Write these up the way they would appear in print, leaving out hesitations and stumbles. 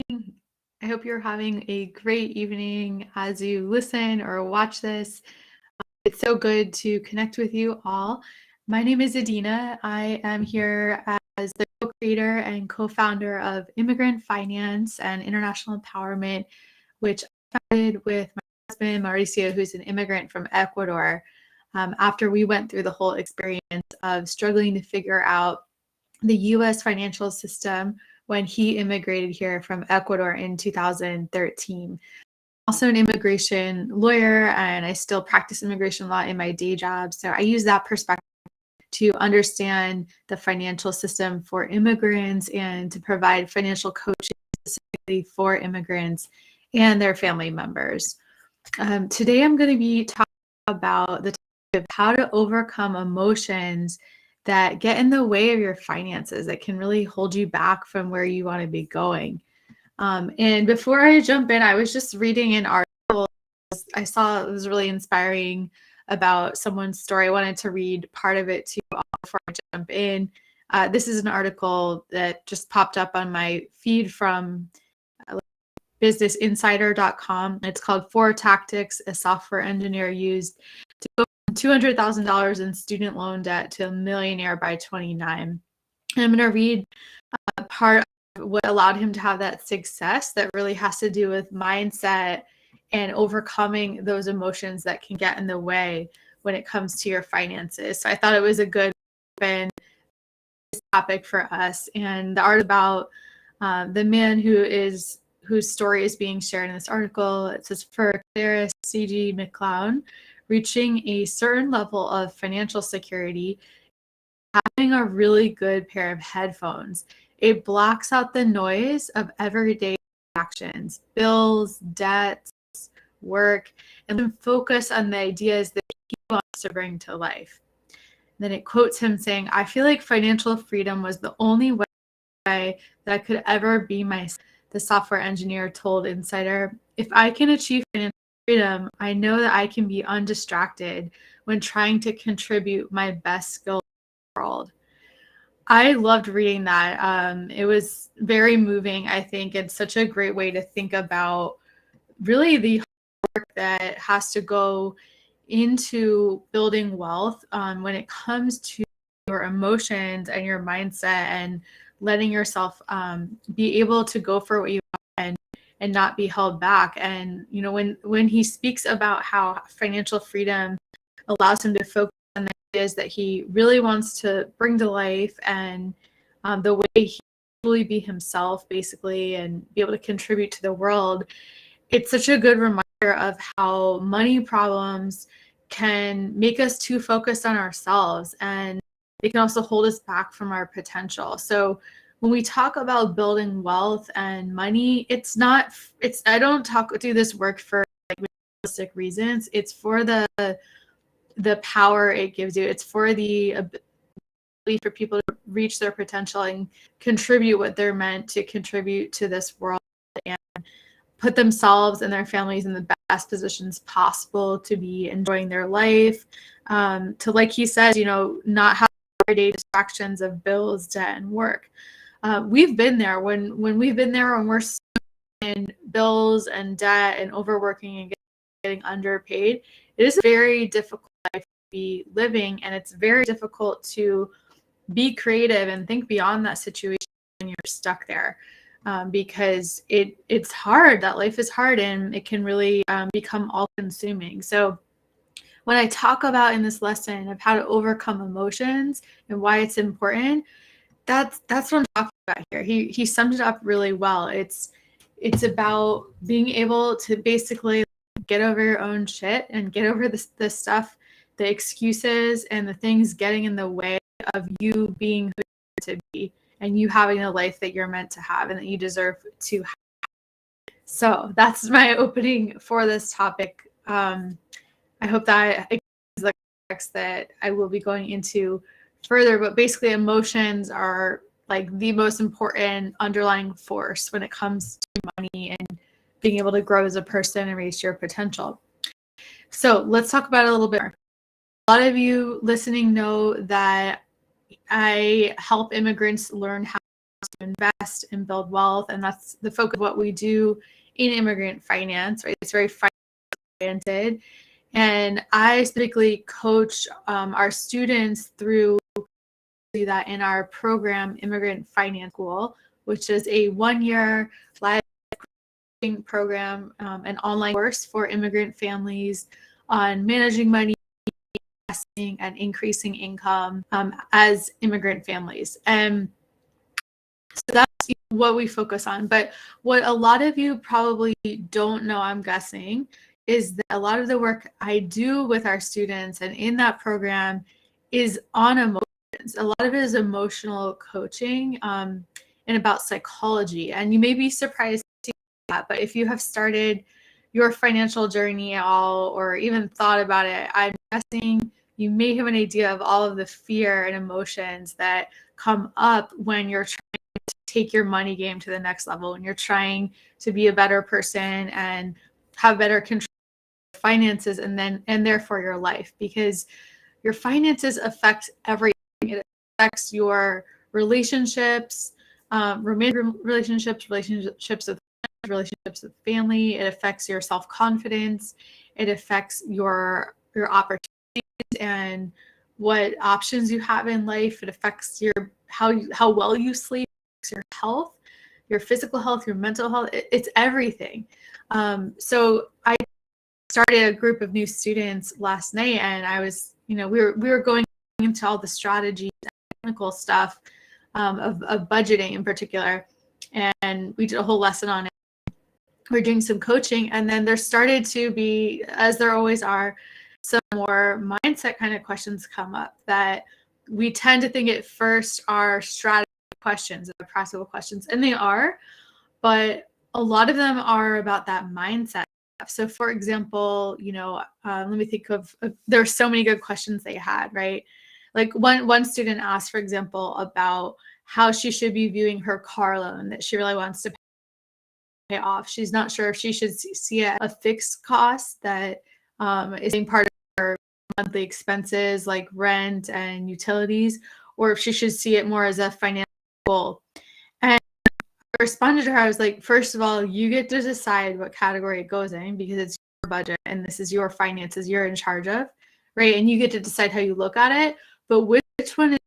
I hope you're having a great evening as you listen or watch this. It's so good to connect with you all. My name is Adina. I am here as the co-creator and co-founder of Immigrant Finance and International Empowerment, which I founded with my husband, Mauricio, who's an immigrant from Ecuador, after we went through the whole experience of struggling to figure out the US financial system when he immigrated here from Ecuador in 2013. Also an immigration lawyer, and I still practice immigration law in my day job. So I use that perspective to understand the financial system for immigrants and to provide financial coaching specifically for immigrants and their family members. Today I'm going to be talking about the topic of how to overcome emotions that get in the way of your finances, that can really hold you back from where you want to be going. And before I jump in, I was just reading an article I saw. It was really inspiring about someone's story. I wanted to read part of it to you all before I jump in. This is an article that just popped up on my feed from businessinsider.com. It's called 4 Tactics a Software Engineer Used to Go from $200,000 in student loan debt to a millionaire by 29. And I'm going to read part of what allowed him to have that success that really has to do with mindset and overcoming those emotions that can get in the way when it comes to your finances. So I thought it was a good topic for us. And the art about the man whose story is being shared in this article. It says, for Clara C.G. McClown, reaching a certain level of financial security, having a really good pair of headphones. It blocks out the noise of everyday actions, bills, debts, work, and then focus on the ideas that he wants to bring to life. And then it quotes him saying, I feel like financial freedom was the only way that I could ever be myself. The software engineer told Insider, if I can achieve financial freedom, I know that I can be undistracted when trying to contribute my best skills to the world. I loved reading that. It was very moving, I think. It's such a great way to think about really the work that has to go into building wealth when it comes to your emotions and your mindset and letting yourself be able to go for what you want and not be held back. And you know, when he speaks about how financial freedom allows him to focus on the ideas that he really wants to bring to life and the way he really be himself basically and be able to contribute to the world, it's such a good reminder of how money problems can make us too focused on ourselves, and it can also hold us back from our potential. So when we talk about building wealth and money, I don't do this work for like materialistic reasons. It's for the power it gives you. It's for the ability for people to reach their potential and contribute what they're meant to contribute to this world and put themselves and their families in the best positions possible to be enjoying their life, to, like he says, you know, not have everyday distractions of bills, debt, and work. We've been there when we've been there when we're in bills and debt and overworking and getting underpaid. It is a very difficult life to be living, and it's very difficult to be creative and think beyond that situation when you're stuck there. Because it's hard. That life is hard, and it can really become all-consuming. So when I talk about in this lesson of how to overcome emotions and why it's important, that's what I'm talking about here. He summed it up really well. It's about being able to basically get over your own shit and get over the stuff, the excuses and the things getting in the way of you being who you want to be and you having a life that you're meant to have and that you deserve to have. So that's my opening for this topic. I hope that is the context that I will be going into further, but basically emotions are like the most important underlying force when it comes to money and being able to grow as a person and reach your potential. So let's talk about it a little bit more. A lot of you listening know that I help immigrants learn how to invest and build wealth. And that's the focus of what we do in immigrant finance, right? It's very finance-oriented. And I specifically coach our students through that in our program, Immigrant Finance School, which is a 1-year live program, an online course for immigrant families on managing money, investing, and increasing income as immigrant families. And so that's what we focus on. But what a lot of you probably don't know, I'm guessing, is that a lot of the work I do with our students and in that program is on emotions. A lot of it is emotional coaching and about psychology. And you may be surprised to hear that, but if you have started your financial journey at all or even thought about it, I'm guessing you may have an idea of all of the fear and emotions that come up when you're trying to take your money game to the next level, when you're trying to be a better person and have better control of finances and therefore your life, because your finances affect everything. It affects your relationships, romantic relationships with friends, relationships with family. It affects your self-confidence. It affects your opportunities and what options you have in life. It affects how well you sleep, your health, your physical health, your mental health. It's everything. So I started a group of new students last night, and I was, we were going into all the strategies, technical stuff of budgeting in particular, and we did a whole lesson on it. We're doing some coaching, and then there started to be, as there always are, some more mindset kind of questions come up that we tend to think at first are strategy questions, or practical questions, and they are, but a lot of them are about that mindset. So for example, let me think of, there are so many good questions they had, right? Like one student asked, for example, about how she should be viewing her car loan that she really wants to pay off. She's not sure if she should see it a fixed cost that is being part of her monthly expenses like rent and utilities, or if she should see it more as a financial goal. And I responded to her, I was like, first of all, you get to decide what category it goes in because it's your budget and this is your finances you're in charge of, right? And you get to decide how you look at it, but which one is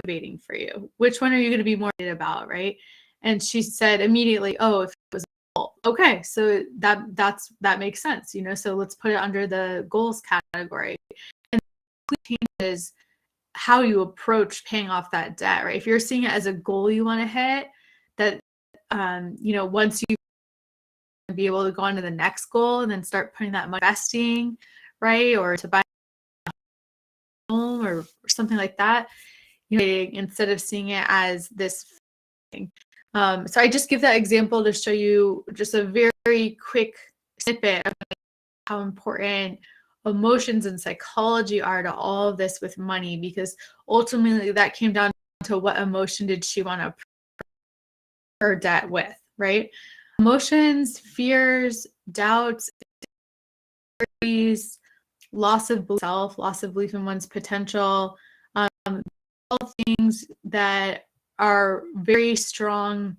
motivating for you? Which one are you going to be more about, right? And she said immediately, oh, if it was a goal. Okay, so that makes sense, so let's put it under the goals category. And it changes how you approach paying off that debt, right? If you're seeing it as a goal you want to hit, that once you be able to go on to the next goal and then start putting that money investing, right, or to buy a home or something like that, instead of seeing it as this thing. So I just give that example to show you just a very quick snippet of how important emotions and psychology are to all of this with money, because ultimately that came down to what emotion did she want to her debt with, right? Emotions, fears, doubts, loss of self, loss of belief in one's potential, all things that are very strong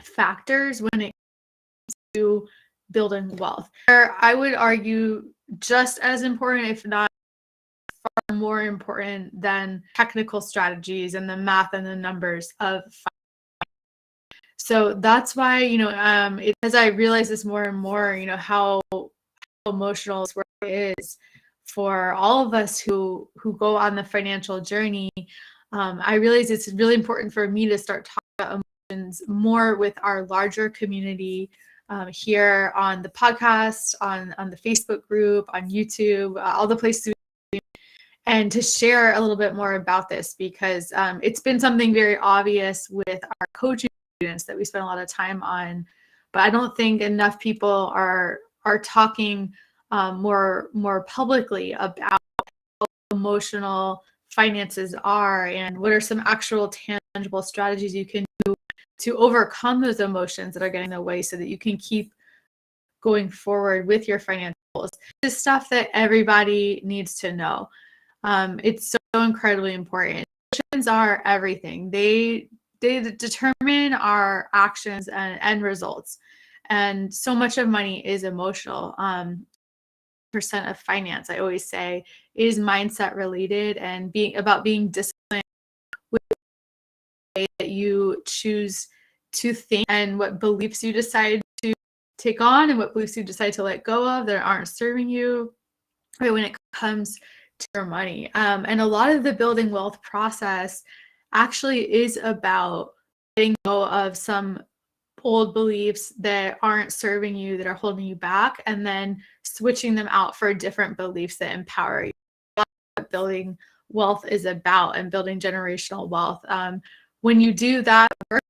factors when it comes to building wealth. I would argue just as important, if not far more important than technical strategies and the math and the numbers of finance. So that's why, as I realize this more and more, how emotional this work is for all of us who go on the financial journey. I realize it's really important for me to start talking about emotions more with our larger community here on the podcast, on the Facebook group, on YouTube, all the places, and to share a little bit more about this, because it's been something very obvious with our coaching students that we spend a lot of time on, but I don't think enough people are talking more publicly about how emotional finances are and what are some actual tangible strategies you can do to overcome those emotions that are getting in the way so that you can keep going forward with your financial goals. This is stuff that everybody needs to know. It's so incredibly important. Emotions are everything. They determine our actions and end results. And so much of money is emotional. Percent of finance, I always say, is mindset related and being disciplined with the way that you choose to think and what beliefs you decide to take on and what beliefs you decide to let go of that aren't serving you, right, when it comes to your money. And a lot of the building wealth process actually is about letting go of some old beliefs that aren't serving you, that are holding you back, and then switching them out for different beliefs that empower you. That's what building wealth is about, and building generational wealth. When you do that work,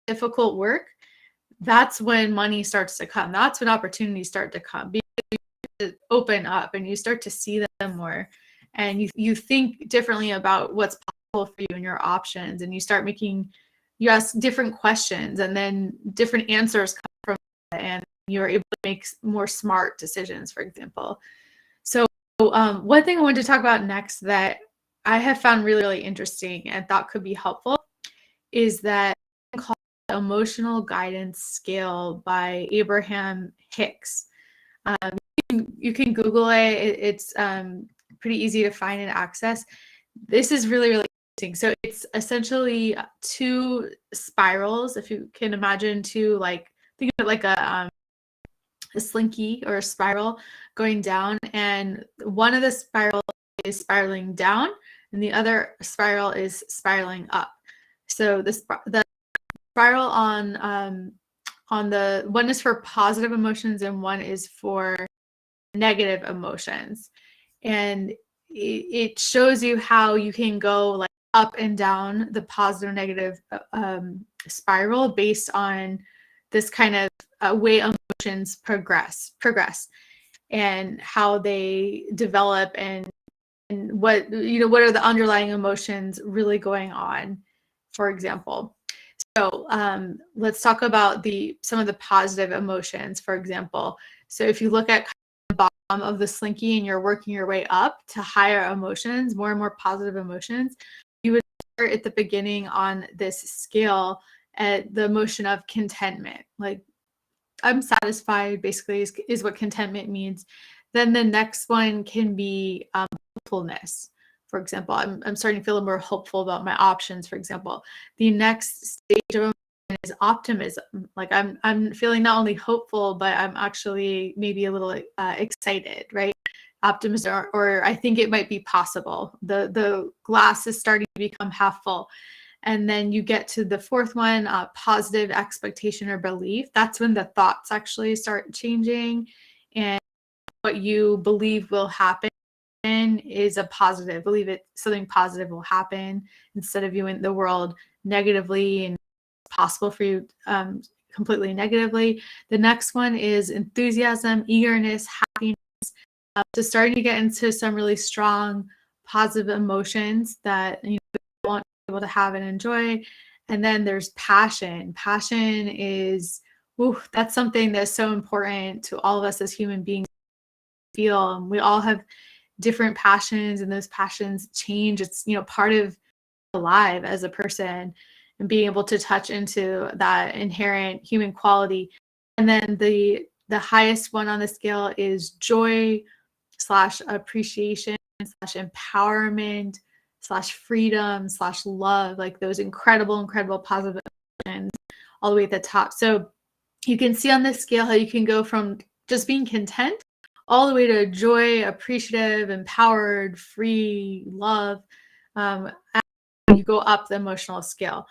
difficult work, that's when money starts to come. That's when opportunities start to come. Because you open up and you start to see them more, and you think differently about what's possible for you and your options, and you ask different questions, and then different answers come from it, and you're able to make more smart decisions, for example. So one thing I wanted to talk about next that I have found really, really interesting and thought could be helpful is that called Emotional Guidance Scale by Abraham Hicks. You can Google it. It's pretty easy to find and access. This is really, really interesting. So it's essentially two spirals, if you can imagine two, like, think of it like a slinky or a spiral going down, and one of the spiral is spiraling down and the other spiral is spiraling up. So the spiral on the one is for positive emotions and one is for negative emotions, and it shows you how you can go like up and down the positive and negative spiral based on this kind of way emotions progress and how they develop, and what are the underlying emotions really going on, for example. So let's talk about some of the positive emotions, for example. So if you look at the bottom of the slinky and you're working your way up to higher emotions, more and more positive emotions, you would start at the beginning on this scale at the emotion of contentment. Like, I'm satisfied, basically, is what contentment means. Then the next one can be hopefulness. For example, I'm starting to feel more hopeful about my options, for example. The next stage of emotion is optimism. Like, I'm feeling not only hopeful, but I'm actually maybe a little excited, right? Optimism, or I think it might be possible. The glass is starting to become half full. And then you get to the fourth one, positive expectation or belief. That's when the thoughts actually start changing, and what you believe will happen is a positive. Believe it, something positive will happen instead of viewing the world negatively and possible for you completely negatively. The next one is enthusiasm, eagerness, happiness. So starting to get into some really strong positive emotions that you want to be able to have and enjoy. And then there's passion. Passion is, that's something that's so important to all of us as human beings. Feel we all have different passions, and those passions change. It's part of alive as a person, and being able to touch into that inherent human quality. And then the highest one on the scale is joy / appreciation / empowerment / freedom / love, like those incredible positive emotions all the way at the top. So you can see on this scale how you can go from just being content all the way to joy, appreciative, empowered, free, love. You go up the emotional scale.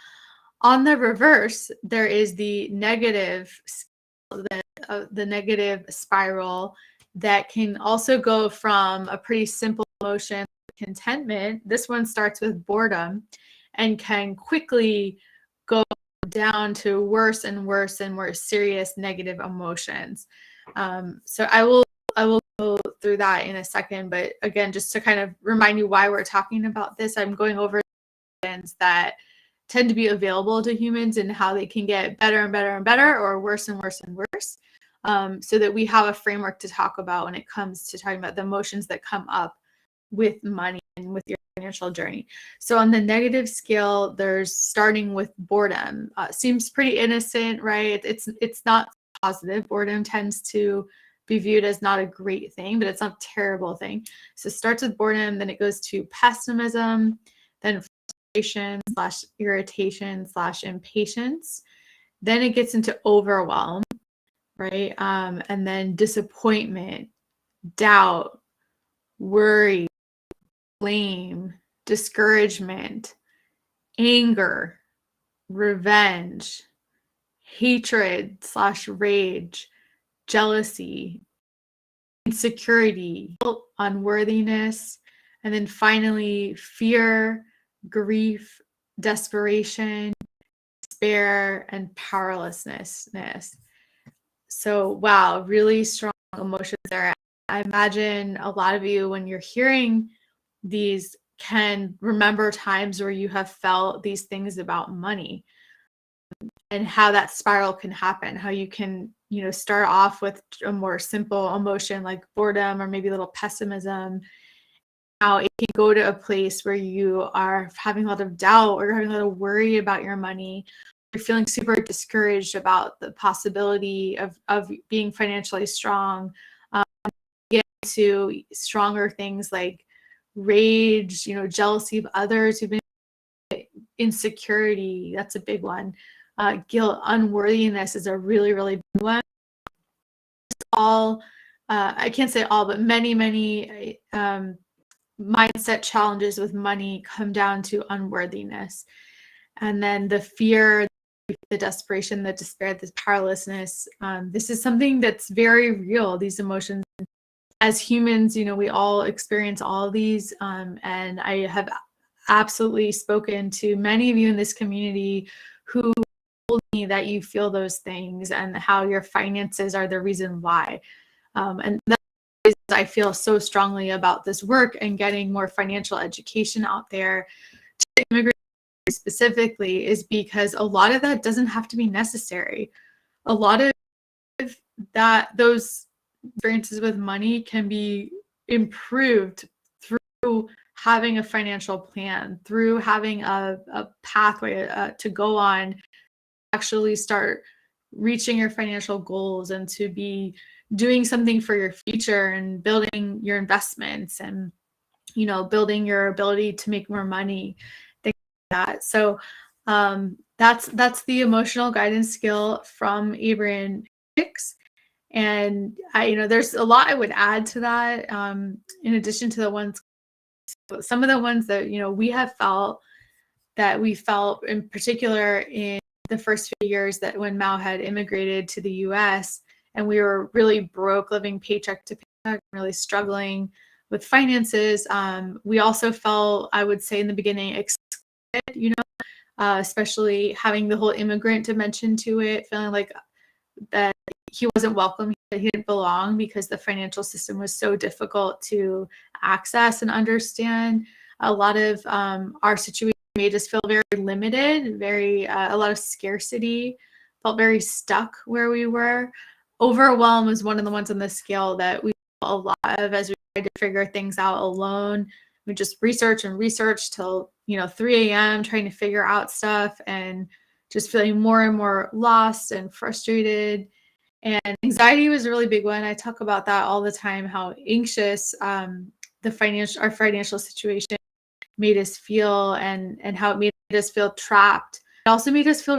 On the reverse, there is the negative scale, the negative spiral, that can also go from a pretty simple emotion, contentment. This one starts with boredom and can quickly go down to worse and worse and more serious negative emotions. So I will go through that in a second, but again, just to kind of remind you why we're talking about this, I'm going over things that tend to be available to humans and how they can get better and better and better, or worse and worse and worse, so that we have a framework to talk about when it comes to talking about the emotions that come up with money and with your financial journey. So on the negative scale, there's starting with boredom. Seems pretty innocent, right? It's not positive. Boredom tends to be viewed as not a great thing, but it's not a terrible thing. So it starts with boredom, then it goes to pessimism, then frustration / irritation / impatience. Then it gets into overwhelm, right? And then disappointment, doubt, worry, blame, discouragement, anger, revenge, hatred / rage, jealousy, insecurity, guilt, unworthiness, and then finally fear, grief, desperation, despair, and powerlessness. So, wow, really strong emotions there. I imagine a lot of you, when you're hearing these, can remember times where you have felt these things about money and how that spiral can happen, how you can, start off with a more simple emotion like boredom or maybe a little pessimism. How it can go to a place where you are having a lot of doubt or you're having a lot of worry about your money. You're feeling super discouraged about the possibility of being financially strong. Get to stronger things like rage, jealousy of others who've been insecurity. That's a big one. Guilt, unworthiness is a really, really big one. All, I can't say all, but many mindset challenges with money come down to unworthiness. And then the fear, the desperation, the despair, the powerlessness. This is something that's very real, these emotions. As humans, we all experience all of these. And I have absolutely spoken to many of you in this community who told me that you feel those things and how your finances are the reason why. And that's why I feel so strongly about this work and getting more financial education out there to immigrants specifically, is because a lot of that doesn't have to be necessary. A lot of those experiences with money can be improved through having a financial plan, through having a pathway to go on, actually start reaching your financial goals and to be doing something for your future and building your investments and, building your ability to make more money, things like that. So that's the emotional guidance skill from Abraham Hicks. And there's a lot I would add to that. In addition to the ones, some of the ones that, we have felt, that we felt in particular in the first few years that when Mao had immigrated to the US and we were really broke, living paycheck to paycheck, really struggling with finances. We also felt, I would say in the beginning, excluded, especially having the whole immigrant dimension to it, feeling like that he wasn't welcome, that he didn't belong because the financial system was so difficult to access and understand. A lot of our situation made us feel very limited, a lot of scarcity, felt very stuck where we were. Overwhelm was one of the ones on the scale that we felt a lot of as we tried to figure things out alone. We just research till 3 a.m. trying to figure out stuff and just feeling more and more lost and frustrated. And anxiety was a really big one. I talk about that all the time, how anxious our financial situation made us feel, and how it made us feel trapped. It also made us feel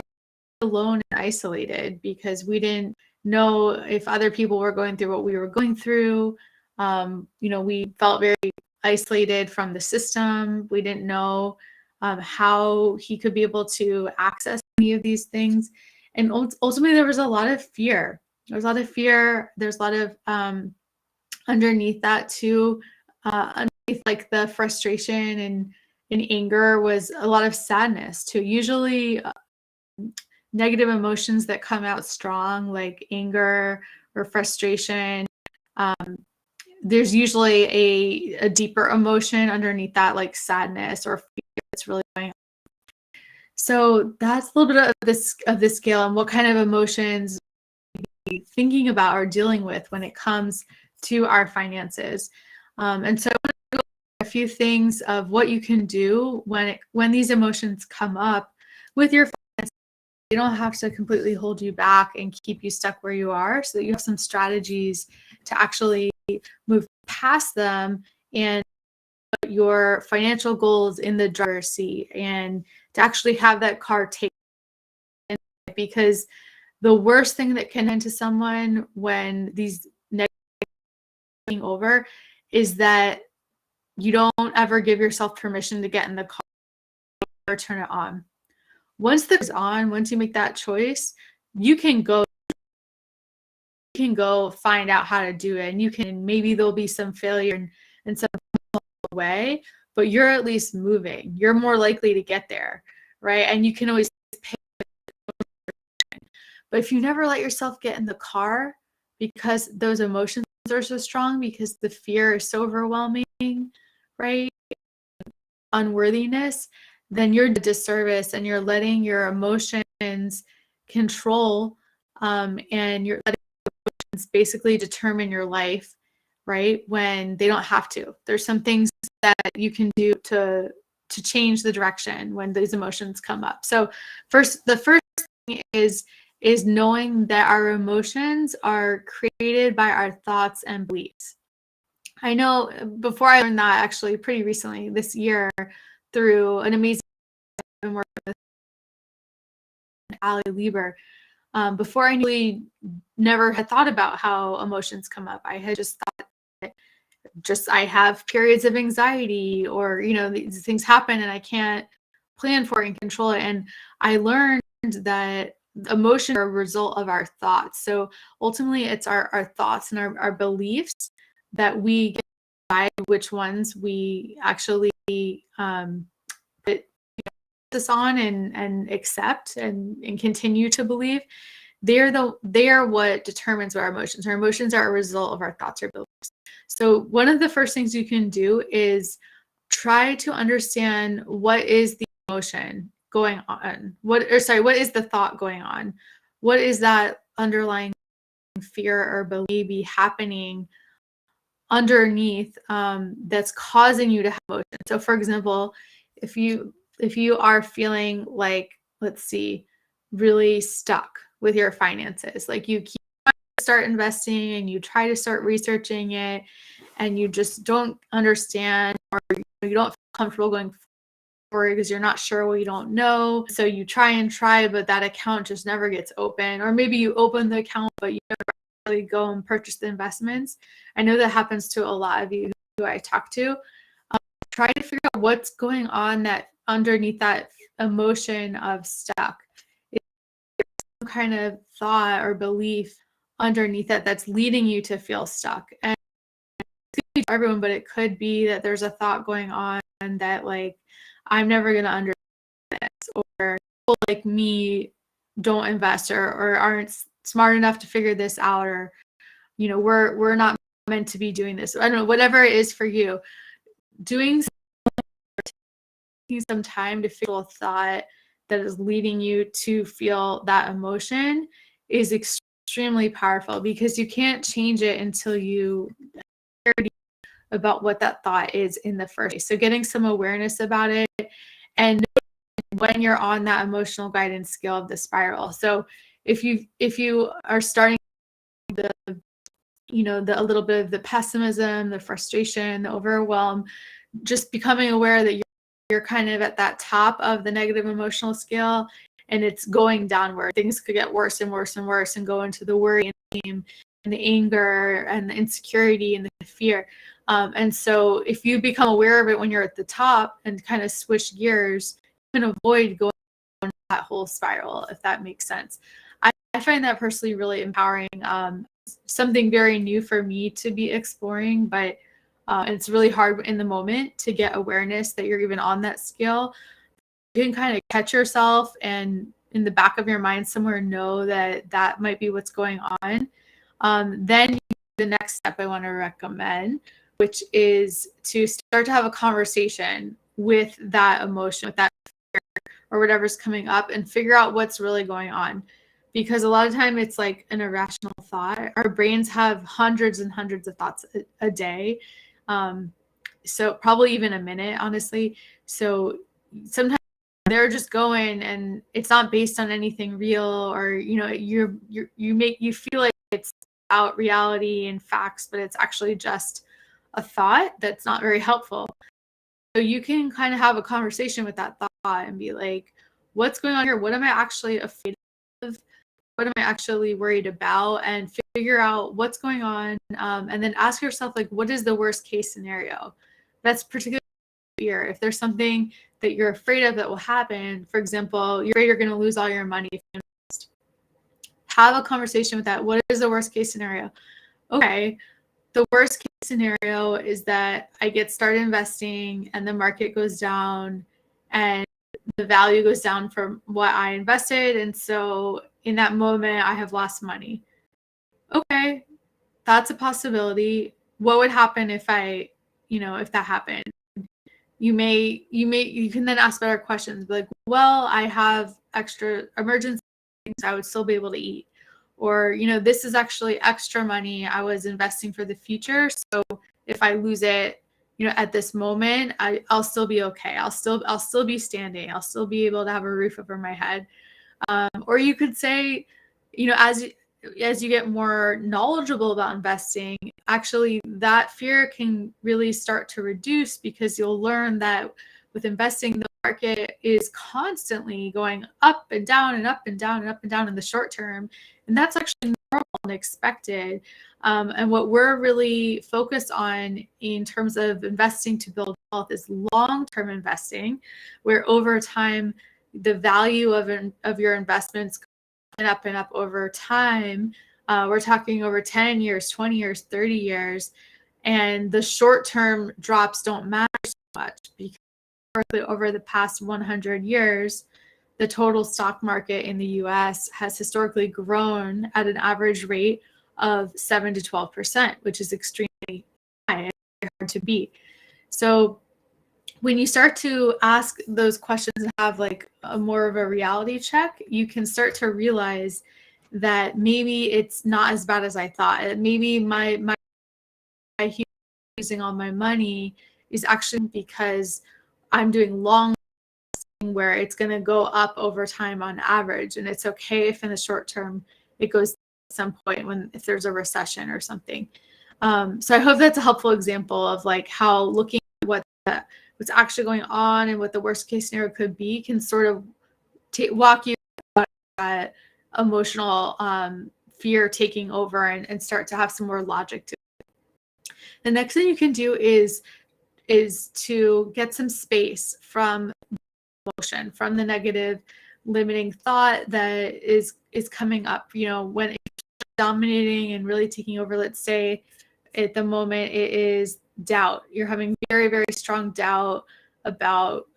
alone and isolated because we didn't know if other people were going through what we were going through. We felt very isolated from the system. We didn't know how he could be able to access any of these things. And ultimately, there was a lot of fear. There's a lot of fear. There's a lot of underneath that too. Underneath like the frustration and anger was a lot of sadness too. Usually negative emotions that come out strong, like anger or frustration, there's usually a deeper emotion underneath that, like sadness or fear that's really going on. So that's a little bit of this scale and what kind of emotions we're thinking about or dealing with when it comes to our finances. And so I want to go a few things of what you can do when these emotions come up with your finances. They don't have to completely hold you back and keep you stuck where you are, so that you have some strategies to actually move past them and put your financial goals in the driver's seat and to actually have that car take it. Because the worst thing that can happen to someone when these negative things are over is that you don't ever give yourself permission to get in the car or turn it on. Once the car is on, once you make that choice, you can go find out how to do it, and maybe there'll be some failure and some way, but you're at least moving. You're more likely to get there, right? And you can always pay. But if you never let yourself get in the car because those emotions are so strong, because the fear is so overwhelming, right? Unworthiness, then you're a disservice and you're letting your emotions control, and you're letting emotions basically determine your life, right? When they don't have to. There's some things that you can do to change the direction when these emotions come up. So the first thing is knowing that our emotions are created by our thoughts and beliefs. I know before I learned that, actually pretty recently this year, through an amazing work with Ali Lieber. Before I really never had thought about how emotions come up. I had just thought that I have periods of anxiety, or these things happen and I can't plan for it and control it. And I learned that emotions are a result of our thoughts. So ultimately it's our thoughts and our beliefs that we get to decide which ones we actually put this on and accept and continue to believe. They are what determines our emotions. Our emotions are a result of our thoughts or beliefs. So one of the first things you can do is try to understand what is the emotion going on. What is the thought going on? What is that underlying fear or belief happening underneath, that's causing you to have emotion? So for example, if you are feeling like, let's see, really stuck with your finances, like you keep trying to start investing and you try to start researching it and you just don't understand, or you don't feel comfortable going forward because you're not sure what you don't know. So you try, but that account just never gets open. Or maybe you open the account, but you never really go and purchase the investments. I know that happens to a lot of you who I talk to. Try to figure out what's going on that underneath that emotion of stuck. Is there some kind of thought or belief underneath that's leading you to feel stuck? And it's going to be for everyone, but it could be that there's a thought going on that, like, I'm never going to understand this, or people like me don't invest or aren't smart enough to figure this out, or we're not meant to be doing this. I don't know, whatever it is for you. Taking some time to feel a thought that is leading you to feel that emotion is extremely powerful, because you can't change it until you have clarity about what that thought is in the first place. So getting some awareness about it, and when you're on that emotional guidance scale of the spiral. So if you are starting a little bit of the pessimism, the frustration, the overwhelm, just becoming aware that you're kind of at that top of the negative emotional scale and it's going downward. Things could get worse and worse and worse and go into the worry and the shame and the anger and the insecurity and the fear. And so if you become aware of it when you're at the top and kind of switch gears, you can avoid going down that whole spiral, if that makes sense. I find that personally really empowering. Something very new for me to be exploring, but it's really hard in the moment to get awareness that you're even on that scale. You can kind of catch yourself and in the back of your mind somewhere know that might be what's going on. Then the next step I want to recommend, which is to start to have a conversation with that emotion, with that fear or whatever's coming up, and figure out what's really going on. Because a lot of time it's like an irrational thought. Our brains have hundreds and hundreds of thoughts a day. So probably even a minute, honestly. So sometimes they're just going and it's not based on anything real, or you feel like it's about reality and facts, but it's actually just a thought that's not very helpful. So you can kind of have a conversation with that thought and be like, what's going on here? What am I actually afraid of? What am I actually worried about? And figure out what's going on. And then ask yourself, like, what is the worst case scenario? That's particularly fear. If there's something that you're afraid of that will happen, for example, you're afraid you're going to lose all your money if you invest. Have a conversation with that. What is the worst case scenario? Okay, the worst case scenario is that I get started investing and the market goes down and the value goes down from what I invested. And so in that moment, I have lost money. Okay, that's a possibility. What would happen if if that happened? You can then ask better questions, like, well, I have extra emergency things, I would still be able to eat. Or, this is actually extra money I was investing for the future. So if I lose it, at this moment, I'll still be okay. I'll still be standing. I'll still be able to have a roof over my head. Or you could say, as you get more knowledgeable about investing, actually that fear can really start to reduce, because you'll learn that with investing, the market is constantly going up and down and up and down and up and down in the short term. And that's actually normal and expected. And what we're really focused on in terms of investing to build wealth is long-term investing, where over time, the value of your investments up and up over time. We're talking over 10 years, 20 years, 30 years. And the short-term drops don't matter so much, because over the past 100 years, the total stock market in the US has historically grown at an average rate of 7 to 12%, which is extremely high and hard to beat. So when you start to ask those questions and have like a more of a reality check, you can start to realize that maybe it's not as bad as I thought. Maybe my using all my money is actually because I'm doing long, where it's going to go up over time on average. And it's okay if in the short term it goes at some point if there's a recession or something. So I hope that's a helpful example of like how looking at what's actually going on and what the worst case scenario could be can sort of walk you through that emotional fear taking over and start to have some more logic to it. The next thing you can do is to get some space from emotion, from the negative limiting thought that is coming up. When it's dominating and really taking over, let's say at the moment it is doubt. You're having very, very strong doubt about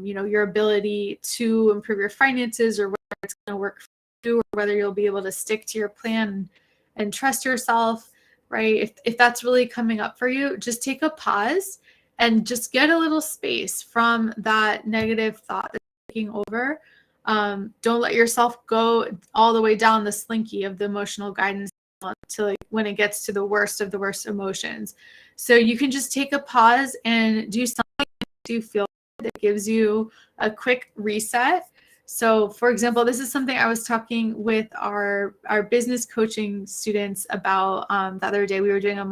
your ability to improve your finances, or whether it's going to work for you, or whether you'll be able to stick to your plan and trust yourself, right? If that's really coming up for you, just take a pause and just get a little space from that negative thought that's taking over. Don't let yourself go all the way down the slinky of the emotional guidance to like when it gets to the worst of the worst emotions. So you can just take a pause and do something that you feel that gives you a quick reset. So for example, this is something I was talking with our business coaching students about the other day. We were doing a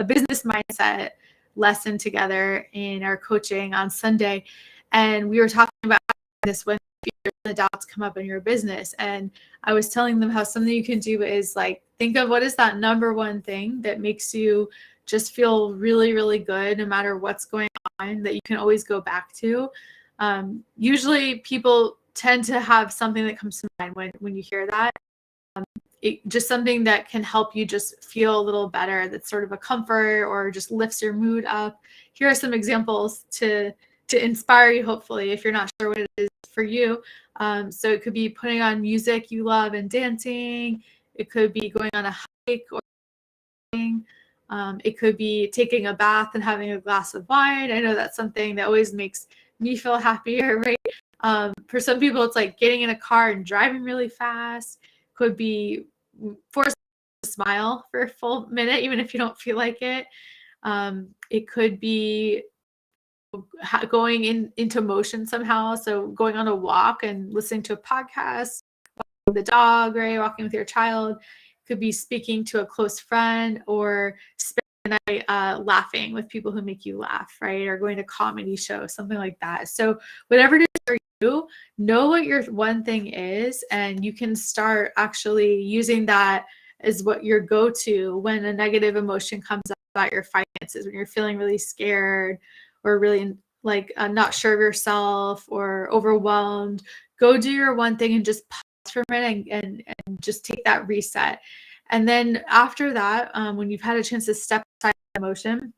business mindset lesson together in our coaching on Sunday. And we were talking about this when the doubts come up in your business. And I was telling them how something you can do is like, think of what is that number one thing that makes you just feel really, really good no matter what's going on, that you can always go back to. Usually people tend to have something that comes to mind when you hear that. Just something that can help you just feel a little better, that's sort of a comfort or just lifts your mood up. Here are some examples to inspire you, hopefully, if you're not sure what it is for you. So it could be putting on music you love and dancing. It could be going on a hike or it could be taking a bath and having a glass of wine. I know that's something that always makes me feel happier, right? For some people, it's like getting in a car and driving really fast. Could be forcing to smile for a full minute, even if you don't feel like it. It could be going into motion somehow. So going on a walk and listening to a podcast, walking the dog, right? Walking with your child. It could be speaking to a close friend, or spending the night laughing with people who make you laugh, right? Or going to comedy shows, something like that. So whatever it is for you, know what your one thing is, and you can start actually using that as what your go-to when a negative emotion comes up about your finances, when you're feeling really scared or really like not sure of yourself or overwhelmed. Go do your one thing and just pause for a minute and just take that reset. And then after that, when you've had a chance to step aside the emotion,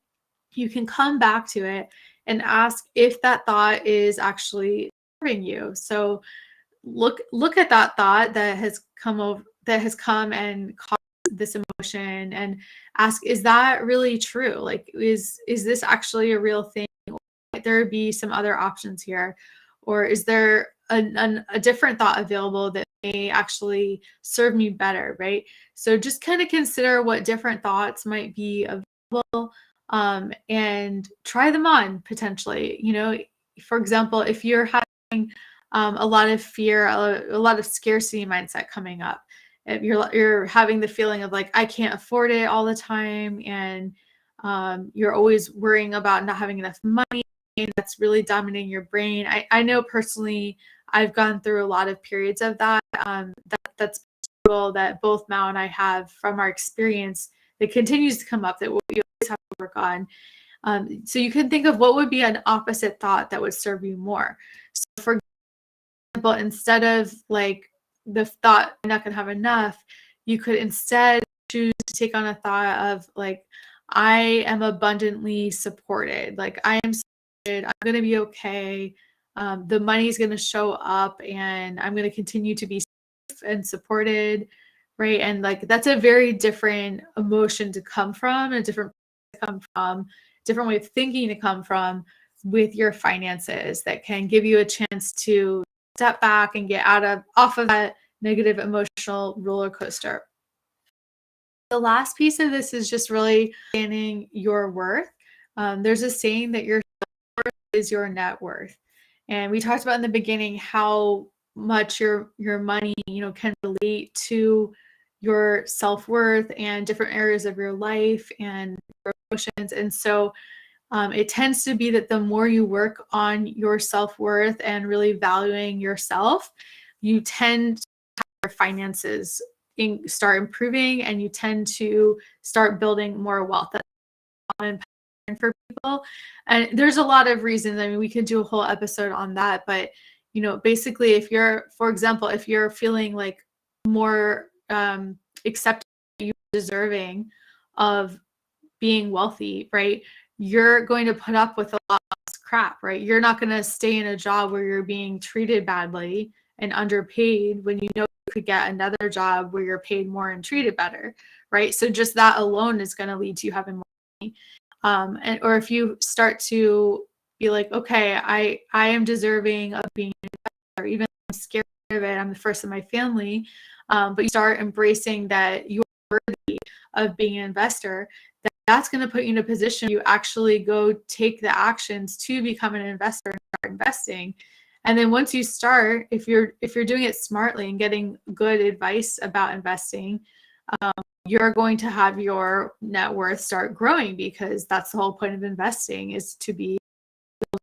you can come back to it and ask if that thought is actually serving you. So look at that thought that has come and caused this emotion, and ask, is that really true? Like, is this actually a real thing? Or might there be some other options here? Or is there a different thought available that may actually serve me better, right? So just kind of consider what different thoughts might be available, and try them on potentially. For example, if you're having a lot of fear, a lot of scarcity mindset coming up, if you're having the feeling of like, I can't afford it all the time, and you're always worrying about not having enough money, and that's really dominating your brain. I know personally, I've gone through a lot of periods of that. That's that both Mao and I have from our experience that continues to come up, that we always have to work on. So you can think of what would be an opposite thought that would serve you more. So for example, instead of like the thought, I'm not going to have enough, you could instead choose to take on a thought of like, I am abundantly supported. Like, I am supported. I'm going to be okay. The money is going to show up, and I'm going to continue to be safe and supported, right? And like, that's a very different emotion to come from, a different different way of thinking to come from with your finances, that can give you a chance to step back and get off of that negative emotional roller coaster. The last piece of this is just really understanding your worth. There's a saying that your worth is your net worth. And we talked about in the beginning how much your money, can relate to your self-worth and different areas of your life and your emotions. And so it tends to be that the more you work on your self-worth and really valuing yourself, you tend to have your finances start improving, and you tend to start building more wealth. That's common pattern for people. And there's a lot of reasons. I mean, we could do a whole episode on that. But, basically, if you're, for example, if you're feeling like more accepted, you're deserving of being wealthy, right? You're going to put up with a lot of crap, right? You're not going to stay in a job where you're being treated badly and underpaid when you could get another job where you're paid more and treated better, right? So just that alone is going to lead to you having more money. Or if you start to be like, okay, I am deserving of being an investor, even though I'm scared of it, I'm the first in my family, but you start embracing that you're worthy of being an investor, that's going to put you in a position you actually go take the actions to become an investor and start investing. And then once you start, if you're doing it smartly and getting good advice about investing, you're going to have your net worth start growing, because that's the whole point of investing, is to be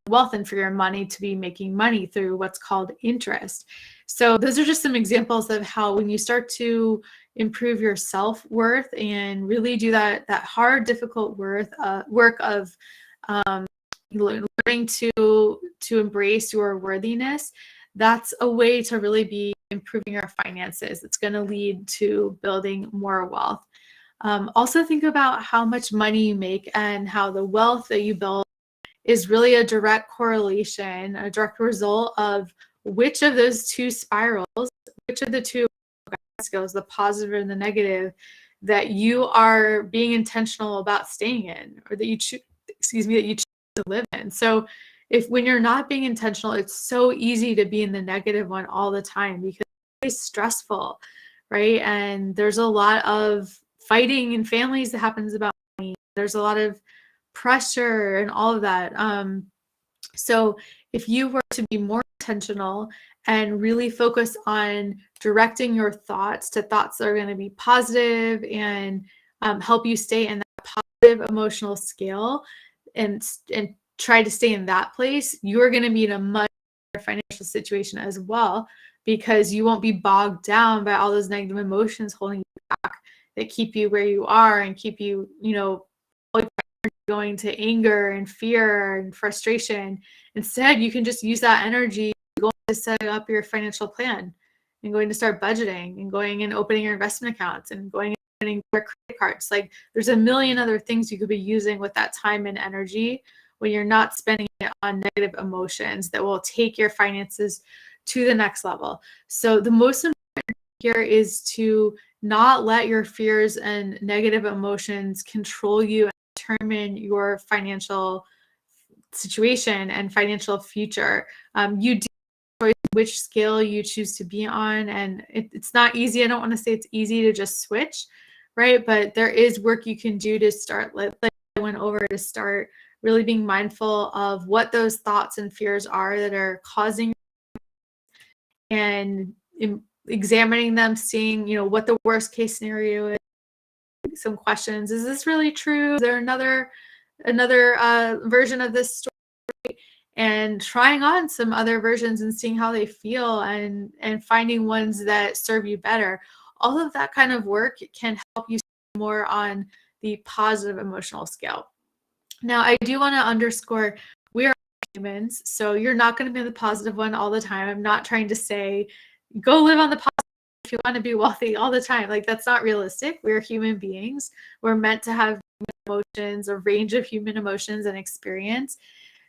wealth and for your money to be making money through what's called interest. So those are just some examples of how when you start to improve your self-worth and really do that hard, difficult work of learning to embrace your worthiness, that's a way to really be improving your finances. It's going to lead to building more wealth. Also think about how much money you make and how the wealth that you build is really a direct correlation, a direct result of which of those two spirals, which of the two skills, the positive and the negative, that you are being intentional about staying in, or that you choose to live in. So when you're not being intentional, it's so easy to be in the negative one all the time, because it's stressful, right? And there's a lot of fighting in families that happens about money. There's a lot of pressure and all of that. So if you were to be more intentional and really focus on directing your thoughts to thoughts that are going to be positive and help you stay in that positive emotional scale and try to stay in that place, you're going to be in a much better financial situation as well, because you won't be bogged down by all those negative emotions holding you back that keep you where you are and keep you, going to anger and fear and frustration. Instead, you can just use that energy going to set up your financial plan and going to start budgeting and going and opening your investment accounts and going and opening your credit cards. Like, there's a million other things you could be using with that time and energy when you're not spending it on negative emotions that will take your finances to the next level. So the most important here is to not let your fears and negative emotions control you and determine your financial situation and financial future. You do choose which scale you choose to be on, and it's not easy. I don't want to say it's easy to just switch, right? But there is work you can do to start, like I went over, to start really being mindful of what those thoughts and fears are that are causing, and examining them, seeing, what the worst case scenario is. Some questions: is this really true? Is there another version of this story? And trying on some other versions and seeing how they feel, and finding ones that serve you better. All of that kind of work can help you more on the positive emotional scale. Now, I do want to underscore, we are humans, so you're not going to be the positive one all the time. I'm not trying to say go live on the positive if you want to be wealthy all the time. Like, that's not realistic. We're human beings. We're meant to have emotions, a range of human emotions and experience.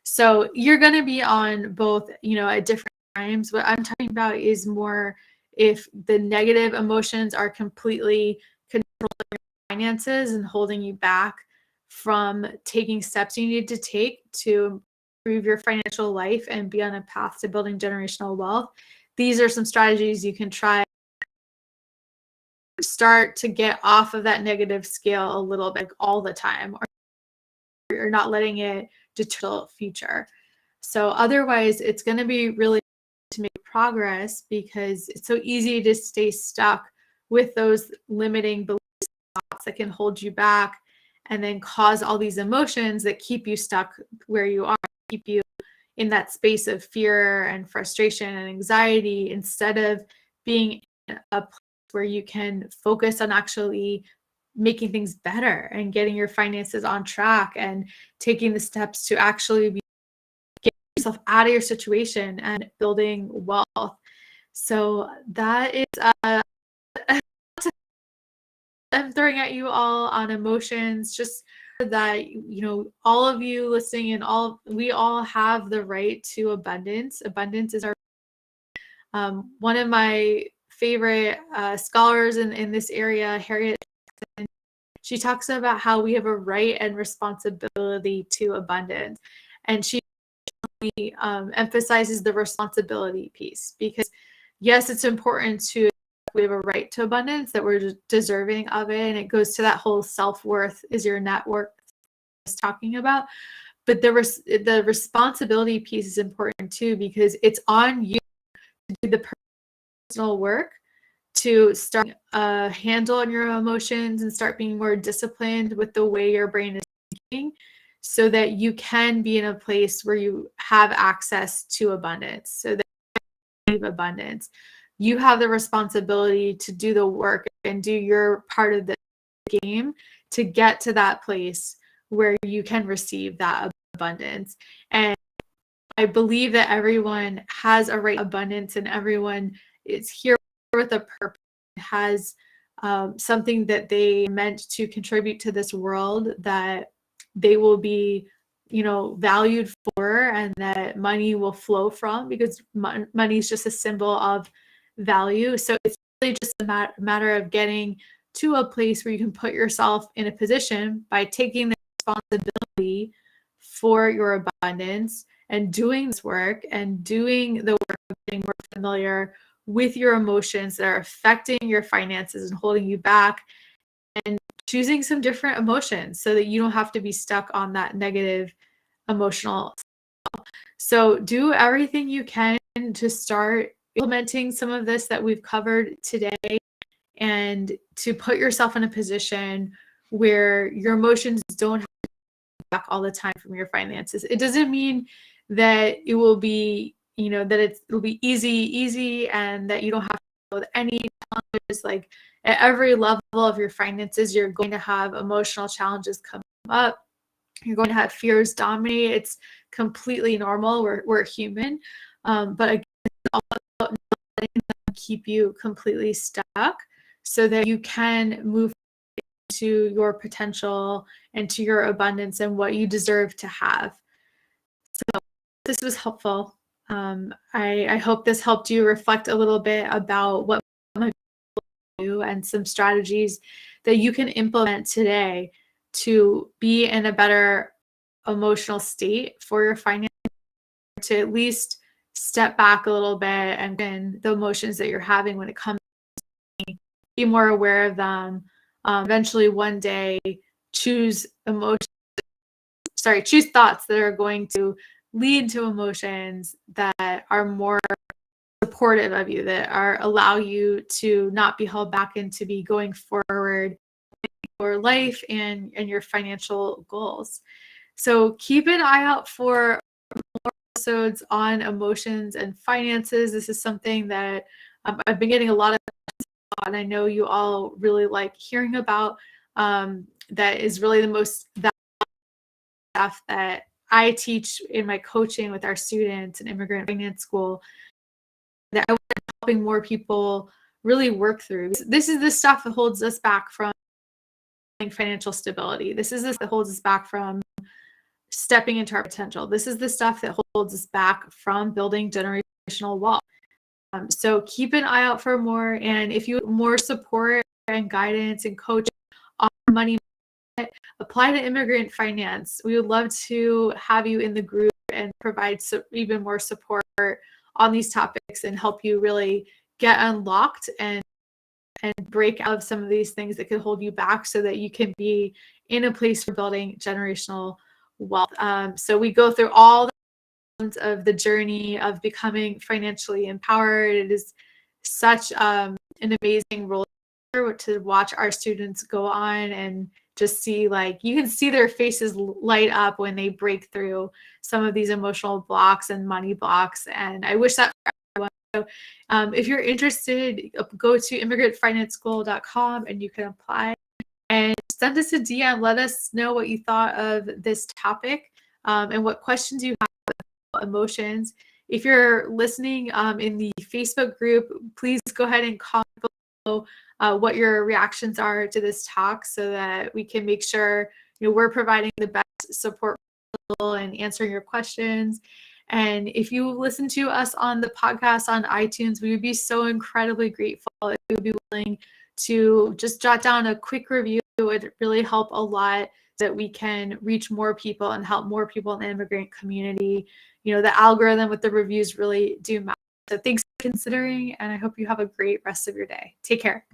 So you're going to be on both, at different times. What I'm talking about is more if the negative emotions are completely controlling your finances and holding you back from taking steps you need to take to improve your financial life and be on a path to building generational wealth. These are some strategies you can try to start to get off of that negative scale a little bit, like all the time, or you're not letting it deter the future. So otherwise, it's going to be really to make progress, because it's so easy to stay stuck with those limiting beliefs that can hold you back and then cause all these emotions that keep you stuck where you are, keep you in that space of fear and frustration and anxiety, instead of being in a place where you can focus on actually making things better and getting your finances on track and taking the steps to actually be getting yourself out of your situation and building wealth. So that is I'm throwing at you all on emotions, just that, all of you listening, and we all have the right to abundance. Abundance is our one of my favorite scholars in this area, Harriet, she talks about how we have a right and responsibility to abundance. And she emphasizes the responsibility piece, because yes, it's important to, we have a right to abundance, that we're deserving of it. And it goes to that whole self-worth is your net worth I was talking about. But the responsibility piece is important too, because it's on you to do the personal work to start a handle on your emotions and start being more disciplined with the way your brain is thinking, so that you can be in a place where you have access to abundance, so that you have abundance. You have the responsibility to do the work and do your part of the game to get to that place where you can receive that abundance. And I believe that everyone has a right to abundance, and everyone is here with a purpose, has something that they meant to contribute to this world, that they will be, valued for, and that money will flow from, because money is just a symbol of value. So it's really just a matter of getting to a place where you can put yourself in a position by taking the responsibility for your abundance and doing this work and doing the work of getting more familiar with your emotions that are affecting your finances and holding you back, and choosing some different emotions so that you don't have to be stuck on that negative emotional. So do everything you can to start implementing some of this that we've covered today, and to put yourself in a position where your emotions don't have to back all the time from your finances. It doesn't mean that it will be, that it'll be easy and that you don't have to deal with any challenges. Like at every level of your finances, you're going to have emotional challenges come up. You're going to have fears dominate. It's completely normal. We're human. But again, it's all about not letting them keep you completely stuck so that you can move to your potential and to your abundance and what you deserve to have. So this was helpful. I hope this helped you reflect a little bit about what might do and some strategies that you can implement today to be in a better emotional state for your finances, to at least step back a little bit and the emotions that you're having when it comes to be more aware of them. Eventually one day choose thoughts that are going to lead to emotions that are more supportive of you, that allow you to not be held back and to be going forward in your life and your financial goals. So keep an eye out for more episodes on emotions and finances. This is something that I've been getting a lot of, and I know you all really like hearing about. That is really the most stuff that I teach in my coaching with our students in Immigrant Finance School, that I want helping more people really work through. This is the stuff that holds us back from financial stability. This is the stuff that holds us back from stepping into our potential. This is the stuff that holds us back from building generational wealth. So keep an eye out for more. And if you want more support and guidance and coaching on money, apply to Immigrant Finance. We would love to have you in the group and provide even more support on these topics and help you really get unlocked and break out of some of these things that could hold you back so that you can be in a place for building generational wealth. So we go through all of the journey of becoming financially empowered. It is such an amazing role to watch our students go on and just see, like, you can see their faces light up when they break through some of these emotional blocks and money blocks. And I wish that for everyone. So if you're interested, go to immigrantfinanceschool.com and you can apply and send us a DM. Let us know what you thought of this topic and what questions you have about emotions. If you're listening in the Facebook group, please go ahead and comment below what your reactions are to this talk so that we can make sure we're providing the best support and answering your questions. And if you listen to us on the podcast on iTunes, we would be so incredibly grateful if you would be willing to just jot down a quick review. It would really help a lot so that we can reach more people and help more people in the immigrant community. The algorithm with the reviews really do matter. So thanks for considering, and I hope you have a great rest of your day. Take care.